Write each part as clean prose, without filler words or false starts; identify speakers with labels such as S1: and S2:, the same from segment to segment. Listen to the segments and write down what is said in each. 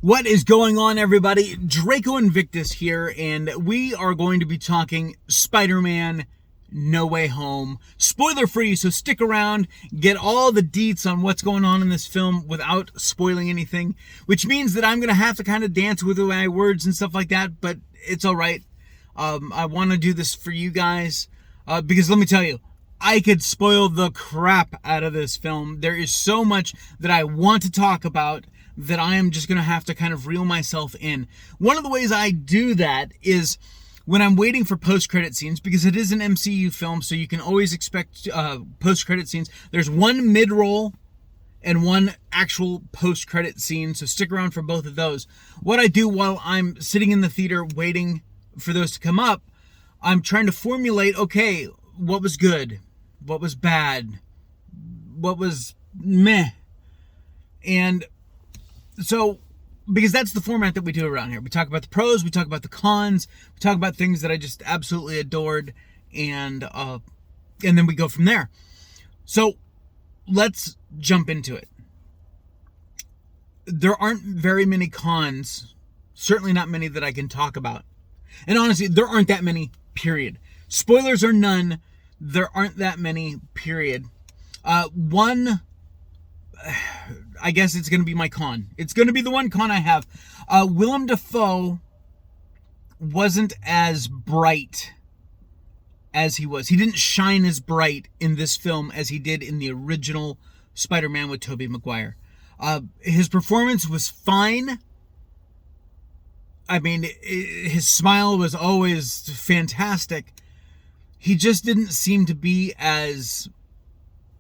S1: What is going on, everybody? Draco Invictus here, and we are going to be talking Spider-Man No Way Home. Spoiler free, so stick around, get all the deets on what's going on in this film without spoiling anything, which means that I'm going to have to kind of dance with my words and stuff like that, but it's all right. I want to do this for you guys, because let me tell you, I could spoil the crap out of this film. There is so much that I want to talk about that I am just going to have to kind of reel myself in. One of the ways I do that is when I'm waiting for post-credit scenes, because it is an MCU film, so you can always expect post-credit scenes. There's one mid-roll and one actual post-credit scene, so stick around for both of those. What I do while I'm sitting in the theater waiting for those to come up, I'm trying to formulate, okay, what was good? What was bad? What was meh? And so, because that's the format that we do around here. We talk about the pros, we talk about the cons, we talk about things that I just absolutely adored, and then we go from there. So, let's jump into it. There aren't very many cons, certainly not many that I can talk about. And honestly, there aren't that many, period. Spoilers are none, there aren't that many, period. One, I guess it's going to be my con. It's going to be the one con I have. Willem Dafoe wasn't as bright as he was. He didn't shine as bright in this film as he did in the original Spider-Man with Tobey Maguire. His performance was fine. I mean, his smile was always fantastic. He just didn't seem to be as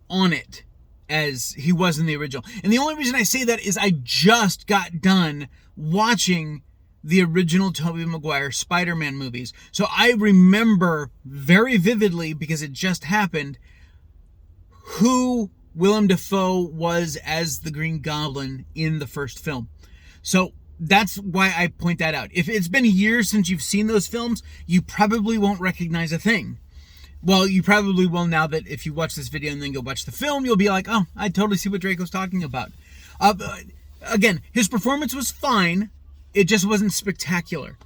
S1: on it as he was in the original. And the only reason I say that is I just got done watching the original Tobey Maguire Spider-Man movies. So I remember very vividly, because it just happened, who Willem Dafoe was as the Green Goblin in the first film. So that's why I point that out. If it's been years since you've seen those films, you probably won't recognize a thing. Well, you probably will now that if you watch this video and then go watch the film, you'll be like, oh, I totally see what Draco's talking about. Again, his performance was fine. It just wasn't spectacular.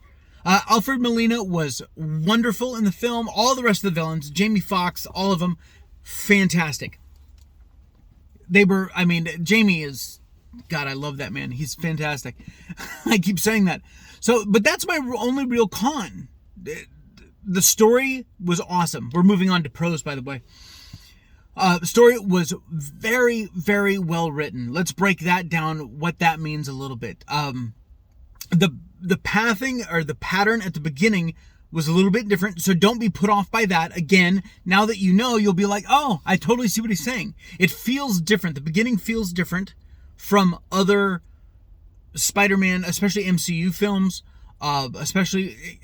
S1: Alfred Molina was wonderful in the film. All the rest of the villains, Jamie Foxx, all of them, fantastic. Jamie is, God, I love that man. He's fantastic. I keep saying that. So, but that's my only real con. The story was awesome. We're moving on to pros, by the way. The story was very, very well written. Let's break that down, what that means a little bit. The pathing or the pattern at the beginning was a little bit different, so don't be put off by that. Again, now that you know, you'll be like, oh, I totally see what he's saying. It feels different. The beginning feels different from other Spider-Man, especially MCU films, especially...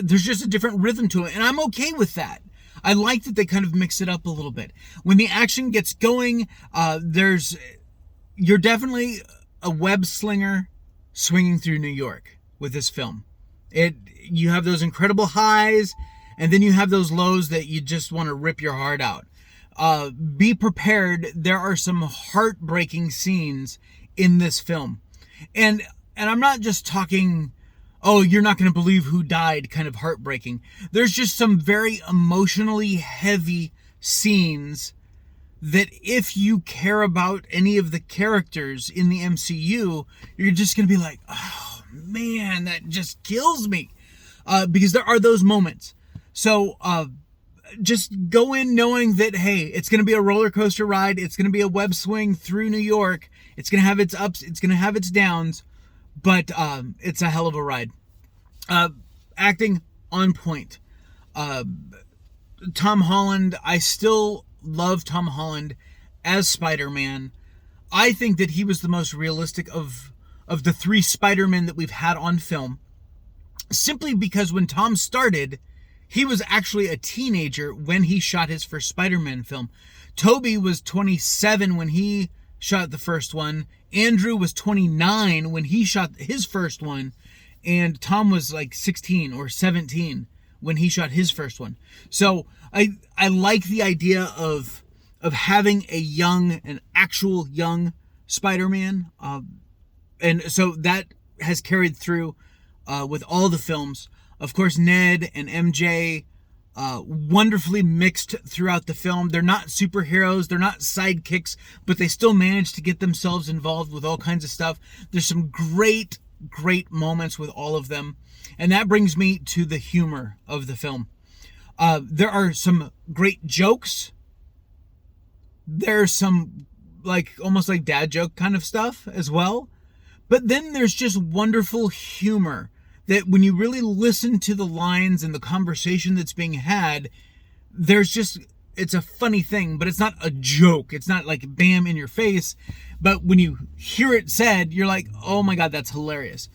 S1: There's just a different rhythm to it, and I'm okay with that. I like that they kind of mix it up a little bit. When the action gets going, you're definitely a web slinger swinging through New York with this film. You have those incredible highs, and then you have those lows that you just want to rip your heart out. Be prepared. There are some heartbreaking scenes in this film, and I'm not just talking, oh, you're not going to believe who died, kind of heartbreaking. There's just some very emotionally heavy scenes that if you care about any of the characters in the MCU, you're just going to be like, oh, man, that just kills me. Because there are those moments. So just go in knowing that, hey, it's going to be a roller coaster ride. It's going to be a web swing through New York. It's going to have its ups. It's going to have its downs. But it's a hell of a ride. Acting on point. Tom Holland, I still love Tom Holland as Spider-Man. I think that he was the most realistic of the three Spider-Men that we've had on film. Simply because when Tom started, he was actually a teenager when he shot his first Spider-Man film. Tobey was 27 when he shot the first one. Andrew was 29 when he shot his first one. And Tom was like 16 or 17 when he shot his first one. So I like the idea of having an actual young Spider-Man. And so that has carried through with all the films. Of course, Ned and MJ, wonderfully mixed throughout the film. They're not superheroes, they're not sidekicks, but they still manage to get themselves involved with all kinds of stuff. There's some great moments with all of them. And that brings me to the humor of the film. There are some great jokes. There's some almost like dad joke kind of stuff as well. But then there's just wonderful humor that when you really listen to the lines and the conversation that's being had, it's a funny thing, but it's not a joke. It's not like bam in your face. But when you hear it said, you're like, oh my God, that's hilarious.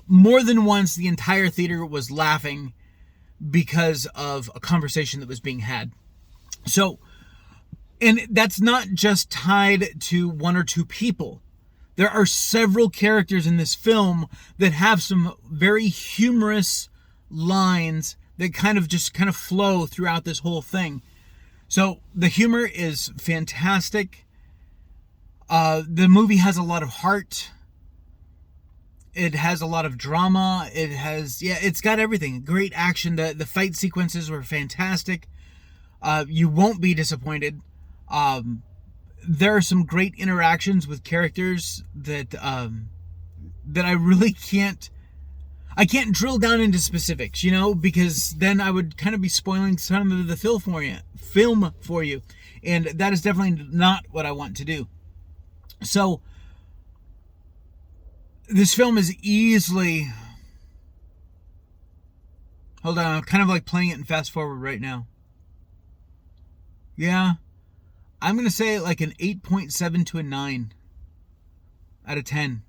S1: More than once, the entire theater was laughing because of a conversation that was being had. So, and that's not just tied to one or two people. There are several characters in this film that have some very humorous lines that kind of flow throughout this whole thing. So the humor is fantastic. The movie has a lot of heart. It has a lot of drama. It's got everything. Great action. The fight sequences were fantastic. You won't be disappointed. There are some great interactions with characters that I really can't drill down into specifics, because then I would kind of be spoiling some of the film for you, and that is definitely not what I want to do. So this film is easily, hold on, I'm kind of like playing it in fast forward right now. Yeah. I'm going to say like an 8.7 to a 9 out of 10.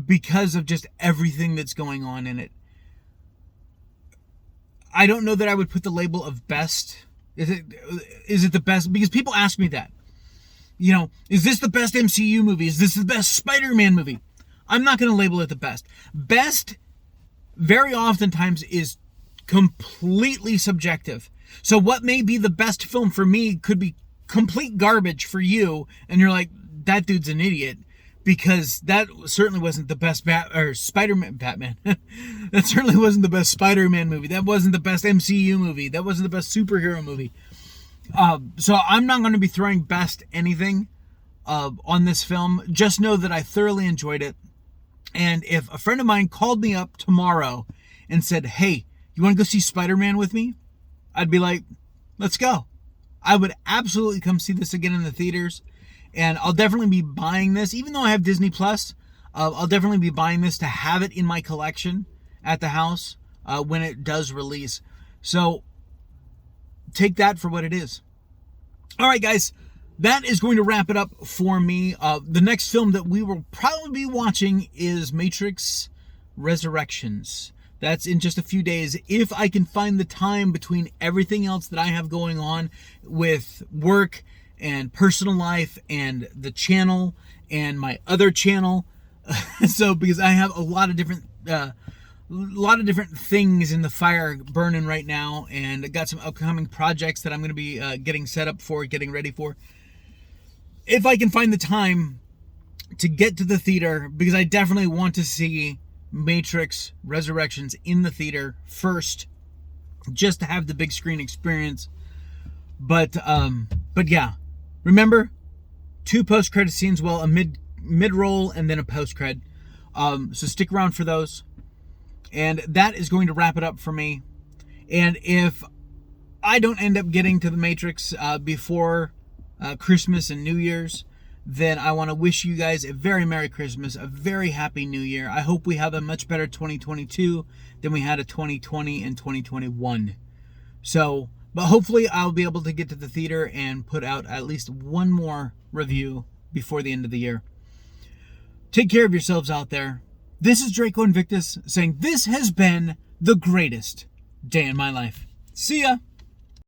S1: Because of just everything that's going on in it. I don't know that I would put the label of best. Is it the best? Because people ask me that. Is this the best MCU movie? Is this the best Spider-Man movie? I'm not going to label it the best. Best, very oftentimes, is completely subjective. So what may be the best film for me could be complete garbage for you, and you're like, that dude's an idiot, because that certainly wasn't the best Spider-Man Batman. That certainly wasn't the best Spider-Man movie. That wasn't the best MCU movie. That wasn't the best superhero movie. So I'm not going to be throwing best anything on this film. Just know that I thoroughly enjoyed it. And if a friend of mine called me up tomorrow and said, hey, you want to go see Spider-Man with me? I'd be like, let's go. I would absolutely come see this again in the theaters. And I'll definitely be buying this. Even though I have Disney Plus, I'll definitely be buying this to have it in my collection at the house when it does release. So take that for what it is. All right, guys. That is going to wrap it up for me. The next film that we will probably be watching is Matrix Resurrections. That's in just a few days. If I can find the time between everything else that I have going on with work and personal life and the channel and my other channel. So because I have a lot of different things in the fire burning right now, and I got some upcoming projects that I'm going to be getting set up for, getting ready for. If I can find the time to get to the theater, because I definitely want to see Matrix Resurrections in the theater first, just to have the big screen experience. But yeah, remember, 2 post-credit scenes, well, a mid-roll and then a post-cred. So stick around for those. And that is going to wrap it up for me. And if I don't end up getting to the Matrix before Christmas and New Year's, then I want to wish you guys a very Merry Christmas, a very Happy New Year. I hope we have a much better 2022 than we had a 2020 and 2021. So, but hopefully I'll be able to get to the theater and put out at least one more review before the end of the year. Take care of yourselves out there. This is Draco Invictus saying this has been the greatest day in my life. See ya!